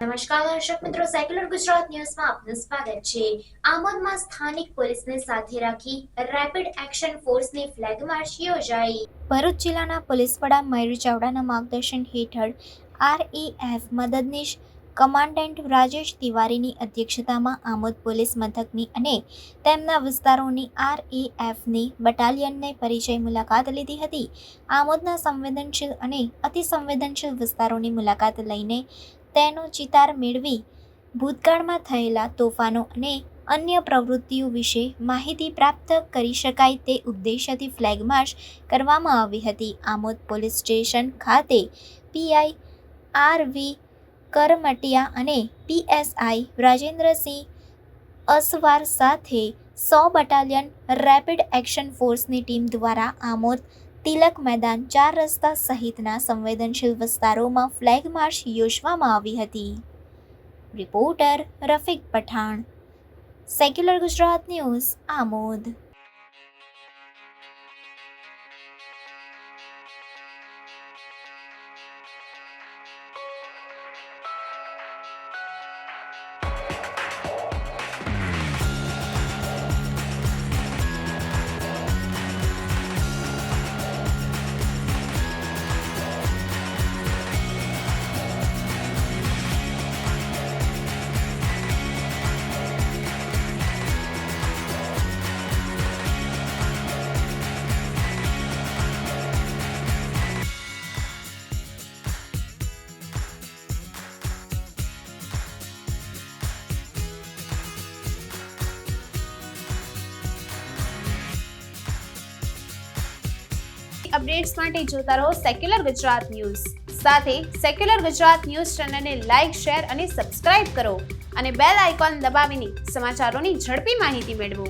નમસ્કાર દર્શક મિત્રો, સેક્યુલર ગુજરાત ન્યૂઝમાં આપનું સ્વાગત છે। આમોદમાં સ્થાનિક પોલીસને સાથે રાખી રેપિડ એક્શન ફોર્સની ફ્લેગ માર્ચ યોજાઈ। ભરૂચ જિલ્લાના પોલીસ વડા મયુર ચાવડાના માર્ગદર્શન હેઠળ RAF મદદનીશ કમાન્ડન્ટ રાજેશ તિવારીની અધ્યક્ષતામાં આમોદ પોલીસ મથકની અને તેમના વિસ્તારોની RAFની બટાલિયનને પરિચય મુલાકાત લીધી હતી। આમોદના સંવેદનશીલ અને અતિ સંવેદનશીલ વિસ્તારોની મુલાકાત લઈને તેનો ચિતાર મેળવી ભૂતકાળમાં થયેલા તોફાનો અને અન્ય પ્રવૃત્તિઓ વિશે માહિતી પ્રાપ્ત કરી શકાય તે ઉદ્દેશ્યથી ફ્લેગ માર્ચ કરવામાં આવી હતી। આમોદ પોલીસ સ્ટેશન ખાતે PI RV કરમટિયા અને PSI રાજેન્દ્રસિંહ અસવાર સાથે 100 બટાલિયન રેપિડ એક્શન ફોર્સની ટીમ દ્વારા આમોદ તિલક મેદાન 4 રસ્તા સહિતના સંવેદનશીલ વિસ્તારોમાં ફ્લેગ માર્ચ યોજવામાં આવી હતી। Reporter Rafiq Pathan, secular Gujarat news, Amod. Updates માટે જોતા રહો સેક્યુલર ગુજરાત ન્યૂઝ। સાથે સેક્યુલર ગુજરાત ન્યૂઝ ચેનલને લાઇક, શેર અને સબસ્ક્રાઇબ કરો અને બેલ આઇકોન દબાવીને સમાચારોની ઝડપી માહિતી મેળવો।